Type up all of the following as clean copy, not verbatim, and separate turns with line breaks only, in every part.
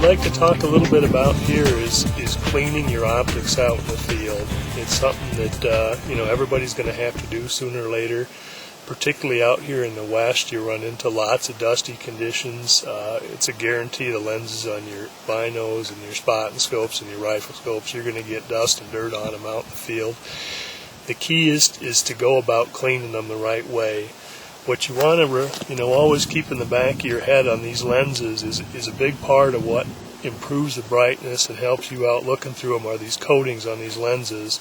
like to talk a little bit about here is cleaning your optics out in the field. It's something that everybody's going to have to do sooner or later. Particularly out here in the West, you run into lots of dusty conditions. It's a guarantee the lenses on your binos and your spotting scopes and your rifle scopes, you're going to get dust and dirt on them out in the field. The key is to go about cleaning them the right way. What you want to always keep in the back of your head on these lenses is a big part of what improves the brightness and helps you out looking through them are these coatings on these lenses.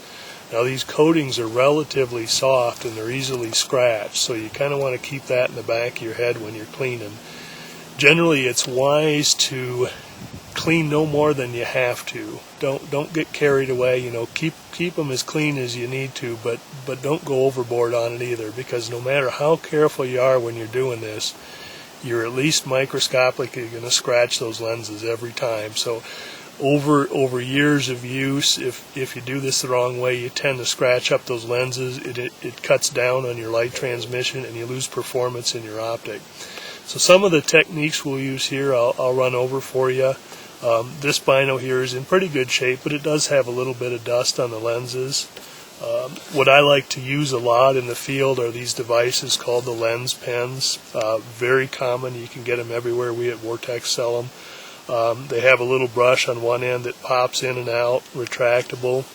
Now these coatings are relatively soft and they're easily scratched, so you kind of want to keep that in the back of your head when you're cleaning. Generally it's wise to clean no more than you have to. Don't get carried away, keep them as clean as you need to, but don't go overboard on it either, because no matter how careful you are when you're doing this, you're at least microscopically going to scratch those lenses every time. So over years of use, if you do this the wrong way, you tend to scratch up those lenses. It cuts down on your light transmission and you lose performance in your optic. So some of the techniques we'll use here I'll run over for you. This bino here is in pretty good shape, but it does have a little bit of dust on the lenses. What I like to use a lot in the field are these devices called the lens pens. Very common. You can get them everywhere. We at Vortex sell them. They have a little brush on one end that pops in and out, retractable.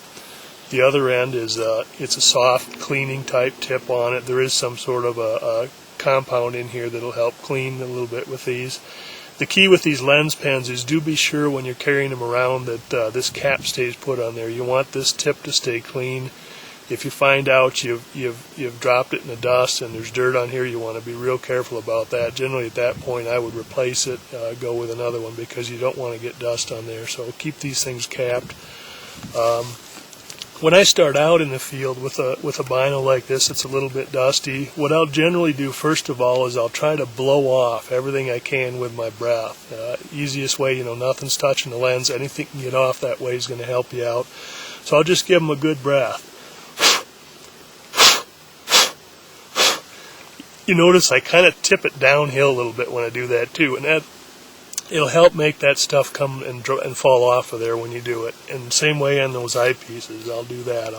The other end is it's a soft cleaning type tip on it. There is some sort of a compound in here that'll help clean a little bit with these. The key with these lens pens is do be sure when you're carrying them around that this cap stays put on there. You want this tip to stay clean. If you find out you've dropped it in the dust and there's dirt on here, you want to be real careful about that. Generally at that point I would replace it, go with another one, because you don't want to get dust on there. So keep these things capped. When I start out in the field with a bino like this, it's a little bit dusty. What I'll generally do first of all is I'll try to blow off everything I can with my breath. Easiest way, nothing's touching the lens. Anything you can get off that way is going to help you out. So I'll just give them a good breath. You notice I kind of tip it downhill a little bit when I do that too, and it'll help make that stuff come and fall off of there when you do it. And same way on those eyepieces, I'll do that.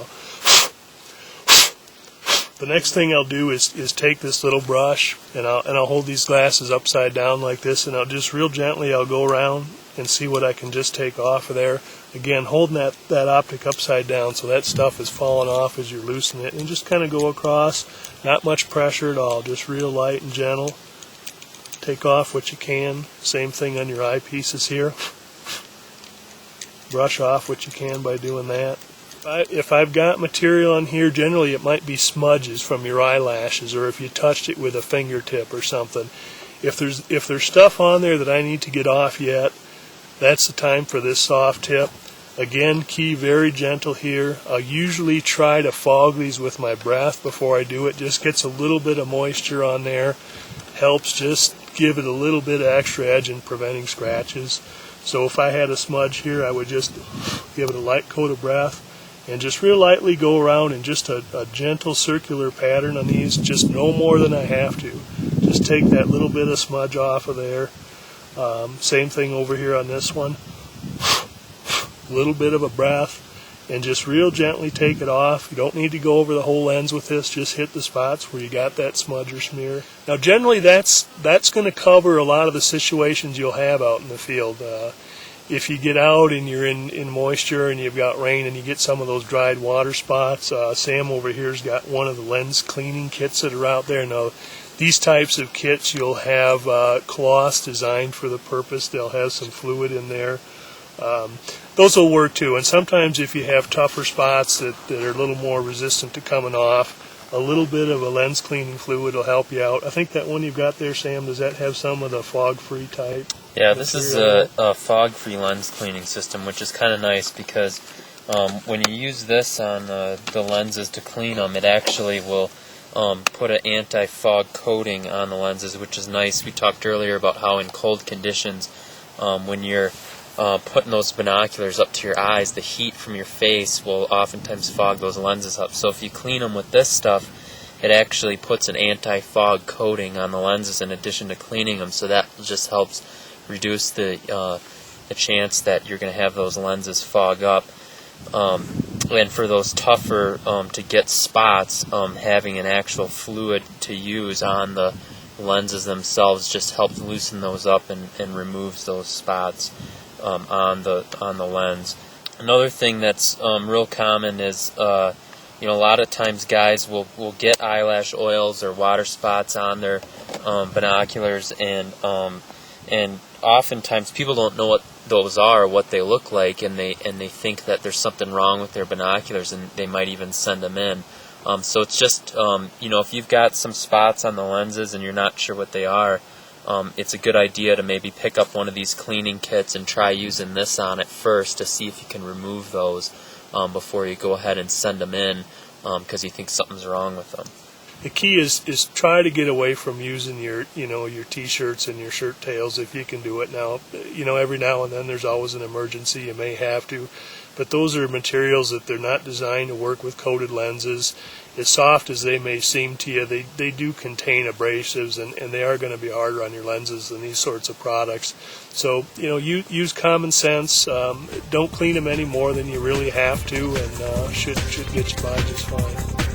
The next thing I'll do is take this little brush and I'll hold these glasses upside down like this, and I'll just real gently I'll go around and see what I can just take off of there. Again, holding that optic upside down so that stuff is falling off as you're loosening it, and just kind of go across. Not much pressure at all, just real light and gentle. Take off what you can. Same thing on your eyepieces here. Brush off what you can by doing that. If I've got material on here, generally it might be smudges from your eyelashes, or if you touched it with a fingertip or something. If there's stuff on there that I need to get off yet, that's the time for this soft tip. Again, key very gentle here. I'll usually try to fog these with my breath before I do it. Just gets a little bit of moisture on there. Helps just give it a little bit of extra edge in preventing scratches. So if I had a smudge here, I would just give it a light coat of breath and just real lightly go around in just a gentle circular pattern on these, just no more than I have to. Just take that little bit of smudge off of there. Same thing over here on this one. A little bit of a breath and just real gently take it off. You don't need to go over the whole lens with this, just hit the spots where you got that smudge or smear. Now generally that's going to cover a lot of the situations you'll have out in the field. If you get out and you're in moisture and you've got rain and you get some of those dried water spots, Sam over here's got one of the lens cleaning kits that are out there. Now these types of kits, you'll have cloths designed for the purpose. They'll have some fluid in there. Those will work too, and sometimes if you have tougher spots that are a little more resistant to coming off, a little bit of a lens cleaning fluid will help you out. I think that one you've got there, Sam, does that have some of the fog-free type?
Yeah, this is a fog-free lens cleaning system, which is kind of nice because when you use this on the lenses to clean them, it actually will put an anti-fog coating on the lenses, which is nice. We talked earlier about how in cold conditions, when you're putting those binoculars up to your eyes, the heat from your face will oftentimes fog those lenses up. So if you clean them with this stuff, it actually puts an anti-fog coating on the lenses in addition to cleaning them, so that just helps reduce the the chance that you're going to have those lenses fog up. And for those tougher to get spots, having an actual fluid to use on the lenses themselves just helps loosen those up and removes those spots on the lens. Another thing that's real common is a lot of times guys will get eyelash oils or water spots on their binoculars, and oftentimes people don't know what those are, what they look like, and they think that there's something wrong with their binoculars, and they might even send them in. So it's just if you've got some spots on the lenses and you're not sure what they are, it's a good idea to maybe pick up one of these cleaning kits and try using this on it first to see if you can remove those before you go ahead and send them in because you think something's wrong with them.
The key is try to get away from using your t-shirts and your shirt tails if you can do it. Now, every now and then there's always an emergency, you may have to, but those are materials that they're not designed to work with coated lenses. As soft as they may seem to you, they do contain abrasives, and they are going to be harder on your lenses than these sorts of products. So, use common sense. Don't clean them any more than you really have to, and should get you by just fine.